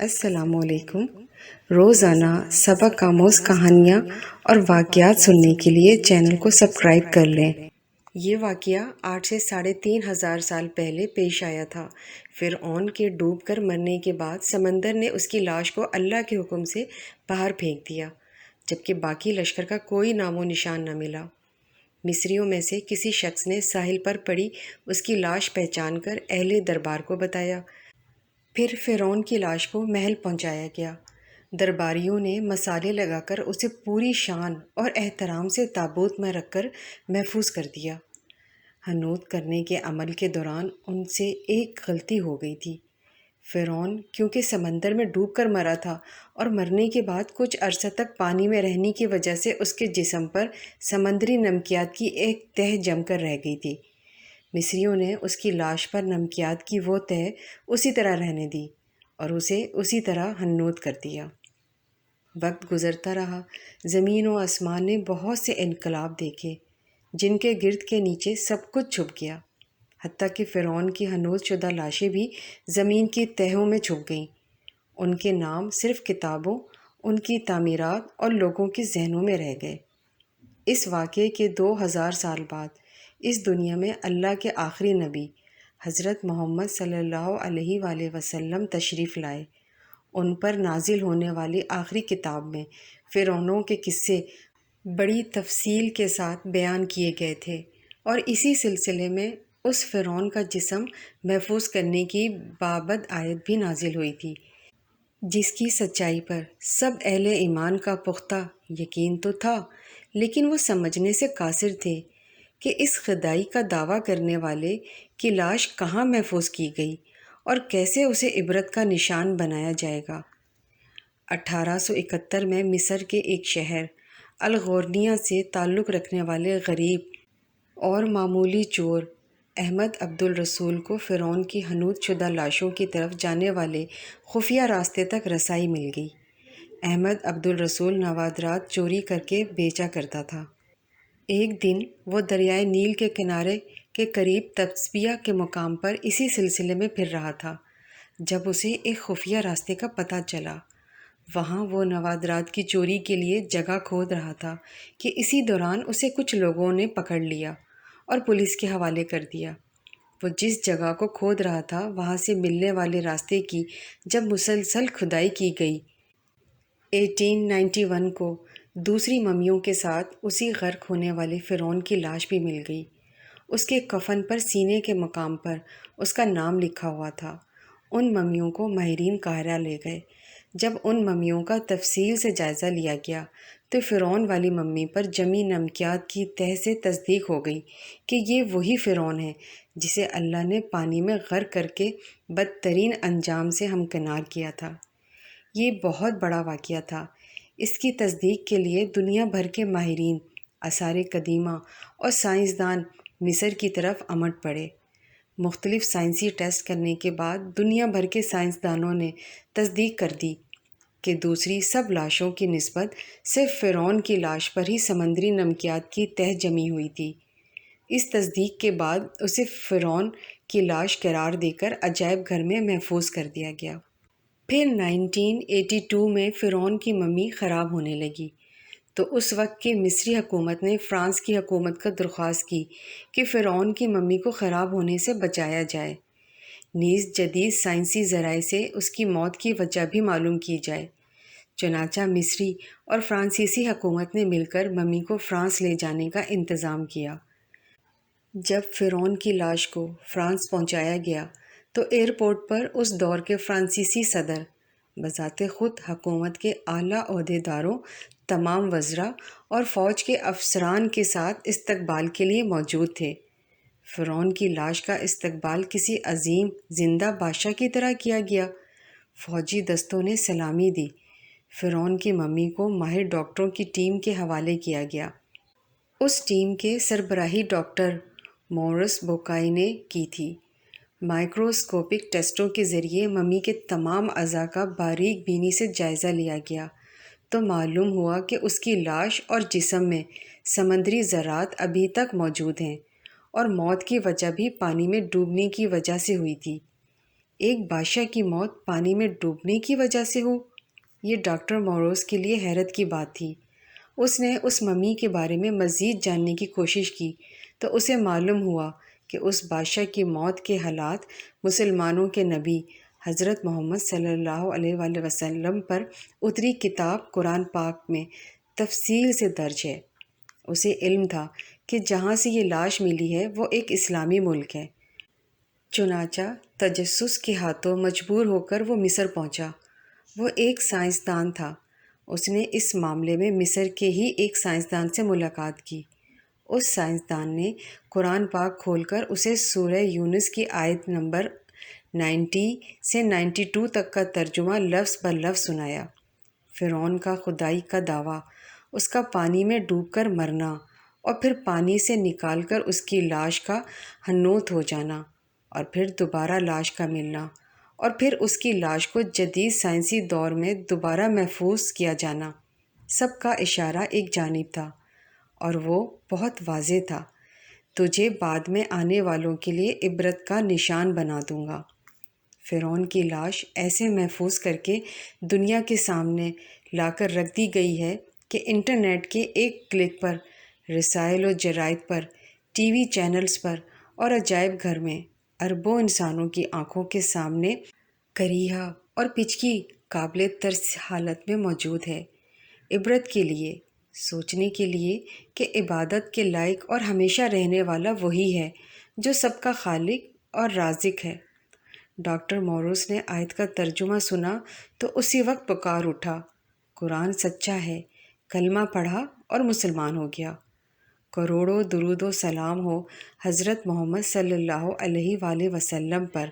السلام علیکم۔ روزانہ سبق آموز کہانیاں اور واقعات سننے کے لیے چینل کو سبسکرائب کر لیں۔ یہ واقعہ 8 سے 3500 سال پہلے پیش آیا تھا۔ فرعون کے ڈوب کر مرنے کے بعد سمندر نے اس کی لاش کو اللہ کے حکم سے باہر پھینک دیا، جبکہ باقی لشکر کا کوئی نام و نشان نہ ملا۔ مصریوں میں سے کسی شخص نے ساحل پر پڑی اس کی لاش پہچان کر اہل دربار کو بتایا۔ پھر فرعون کی لاش کو محل پہنچایا گیا۔ درباریوں نے مسالے لگا کر اسے پوری شان اور احترام سے تابوت میں رکھ کر محفوظ کر دیا۔ حنوط کرنے کے عمل کے دوران ان سے ایک غلطی ہو گئی تھی۔ فرعون کیونکہ سمندر میں ڈوب کر مرا تھا اور مرنے کے بعد کچھ عرصہ تک پانی میں رہنے کی وجہ سے اس کے جسم پر سمندری نمکیات کی ایک تہہ جم کر رہ گئی تھی۔ مصریوں نے اس کی لاش پر نمکیات کی وہ تہہ اسی طرح رہنے دی اور اسے اسی طرح حنوط کر دیا۔ وقت گزرتا رہا، زمین و آسمان نے بہت سے انقلاب دیکھے جن کے گرد کے نیچے سب کچھ چھپ گیا، حتیٰ کہ فرعون کی حنوط شدہ لاشیں بھی زمین کی تہوں میں چھپ گئیں۔ ان کے نام صرف کتابوں، ان کی تعمیرات اور لوگوں کے ذہنوں میں رہ گئے۔ اس واقعے کے 2000 سال بعد اس دنیا میں اللہ کے آخری نبی حضرت محمد صلی اللہ علیہ وآلہ وسلم تشریف لائے۔ ان پر نازل ہونے والی آخری کتاب میں فرعونوں کے قصے بڑی تفصیل کے ساتھ بیان کیے گئے تھے، اور اسی سلسلے میں اس فرعون کا جسم محفوظ کرنے کی بابت آیت بھی نازل ہوئی تھی، جس کی سچائی پر سب اہل ایمان کا پختہ یقین تو تھا، لیکن وہ سمجھنے سے قاصر تھے کہ اس خدائی کا دعویٰ کرنے والے کی لاش کہاں محفوظ کی گئی اور کیسے اسے عبرت کا نشان بنایا جائے گا۔ 1871 میں مصر کے ایک شہر الغورنیہ سے تعلق رکھنے والے غریب اور معمولی چور احمد عبد الرسول کو فرعون کی حنوط شدہ لاشوں کی طرف جانے والے خفیہ راستے تک رسائی مل گئی۔ احمد عبد الرسول نوادرات چوری کر کے بیچا کرتا تھا۔ ایک دن وہ دریائے نیل کے کنارے کے قریب تسبیہ کے مقام پر اسی سلسلے میں پھر رہا تھا جب اسے ایک خفیہ راستے کا پتہ چلا۔ وہاں وہ نوادرات کی چوری کے لیے جگہ کھود رہا تھا کہ اسی دوران اسے کچھ لوگوں نے پکڑ لیا اور پولیس کے حوالے کر دیا۔ وہ جس جگہ کو کھود رہا تھا وہاں سے ملنے والے راستے کی جب مسلسل کھدائی کی گئی، 1891 کو دوسری ممیوں کے ساتھ اسی غرق ہونے والے فرعون کی لاش بھی مل گئی۔ اس کے کفن پر سینے کے مقام پر اس کا نام لکھا ہوا تھا۔ ان ممیوں کو ماہرین قاہرہ لے گئے۔ جب ان ممیوں کا تفصیل سے جائزہ لیا گیا تو فرعون والی ممی پر جمی نمکیات کی تہہ سے تصدیق ہو گئی کہ یہ وہی فرعون ہے جسے اللہ نے پانی میں غرق کر کے بدترین انجام سے ہمکنار کیا تھا۔ یہ بہت بڑا واقعہ تھا۔ اس کی تصدیق کے لیے دنیا بھر کے ماہرین، آثار قدیمہ اور سائنسدان مصر کی طرف امٹ پڑے۔ مختلف سائنسی ٹیسٹ کرنے کے بعد دنیا بھر کے سائنسدانوں نے تصدیق کر دی کہ دوسری سب لاشوں کی نسبت صرف فرعون کی لاش پر ہی سمندری نمکیات کی تہہ جمی ہوئی تھی۔ اس تصدیق کے بعد اسے فرعون کی لاش قرار دے کر عجائب گھر میں محفوظ کر دیا گیا۔ پھر 1982 میں فرعون کی ممی خراب ہونے لگی تو اس وقت کی مصری حکومت نے فرانس کی حکومت کو درخواست کی کہ فرعون کی ممی کو خراب ہونے سے بچایا جائے، نیز جدید سائنسی ذرائع سے اس کی موت کی وجہ بھی معلوم کی جائے۔ چنانچہ مصری اور فرانسیسی حکومت نے مل کر ممی کو فرانس لے جانے کا انتظام کیا۔ جب فرعون کی لاش کو فرانس پہنچایا گیا تو ایئرپورٹ پر اس دور کے فرانسیسی صدر بذات خود حکومت کے اعلیٰ عہدیداروں، تمام وزراء اور فوج کے افسران کے ساتھ استقبال کے لیے موجود تھے۔ فرعون کی لاش کا استقبال کسی عظیم زندہ بادشاہ کی طرح کیا گیا۔ فوجی دستوں نے سلامی دی۔ فرعون کی ممی کو ماہر ڈاکٹروں کی ٹیم کے حوالے کیا گیا۔ اس ٹیم کے سربراہی ڈاکٹر مورس بوکائی نے کی تھی۔ مائکروسکوپک ٹیسٹوں کے ذریعے ممی کے تمام اعضاء کا باریک بینی سے جائزہ لیا گیا تو معلوم ہوا کہ اس کی لاش اور جسم میں سمندری ذرات ابھی تک موجود ہیں اور موت کی وجہ بھی پانی میں ڈوبنے کی وجہ سے ہوئی تھی۔ ایک بادشاہ کی موت پانی میں ڈوبنے کی وجہ سے ہو؟ یہ ڈاکٹر موروز کے لیے حیرت کی بات تھی۔ اس نے اس ممی کے بارے میں مزید جاننے کی کوشش کی تو اسے معلوم ہوا کہ اس بادشاہ کی موت کے حالات مسلمانوں کے نبی حضرت محمد صلی اللہ علیہ وآلہ وسلم پر اتری کتاب قرآن پاک میں تفصیل سے درج ہے۔ اسے علم تھا کہ جہاں سے یہ لاش ملی ہے وہ ایک اسلامی ملک ہے۔ چنانچہ تجسس کے ہاتھوں مجبور ہو کر وہ مصر پہنچا۔ وہ ایک سائنسدان تھا۔ اس نے اس معاملے میں مصر کے ہی ایک سائنسدان سے ملاقات کی۔ اس سائنسدان نے قرآن پاک کھول کر اسے سورہ یونس کی آیت نمبر 90 سے 92 تک کا ترجمہ لفظ بر لفظ سنایا۔ فرعون کا خدائی کا دعویٰ، اس کا پانی میں ڈوب کر مرنا اور پھر پانی سے نکال کر اس کی لاش کا ہنوت ہو جانا اور پھر دوبارہ لاش کا ملنا اور پھر اس کی لاش کو جدید سائنسی دور میں دوبارہ محفوظ کیا جانا، سب کا اشارہ ایک جانب تھا اور وہ بہت واضح تھا: تجھے بعد میں آنے والوں کے لیے عبرت کا نشان بنا دوں گا۔ فرعون کی لاش ایسے محفوظ کر کے دنیا کے سامنے لا کر رکھ دی گئی ہے کہ انٹرنیٹ کے ایک کلک پر رسائل و جرائد پر، ٹی وی چینلز پر اور عجائب گھر میں اربوں انسانوں کی آنکھوں کے سامنے کریہا اور پچکی قابل ترس حالت میں موجود ہے، عبرت کے لیے، سوچنے کے لیے کہ عبادت کے لائق اور ہمیشہ رہنے والا وہی ہے جو سب کا خالق اور رازق ہے۔ ڈاکٹر موروز نے آیت کا ترجمہ سنا تو اسی وقت پکار اٹھا: قرآن سچا ہے، کلمہ پڑھا اور مسلمان ہو گیا۔ کروڑوں درود و سلام ہو حضرت محمد صلی اللہ علیہ وآلہ وسلم پر۔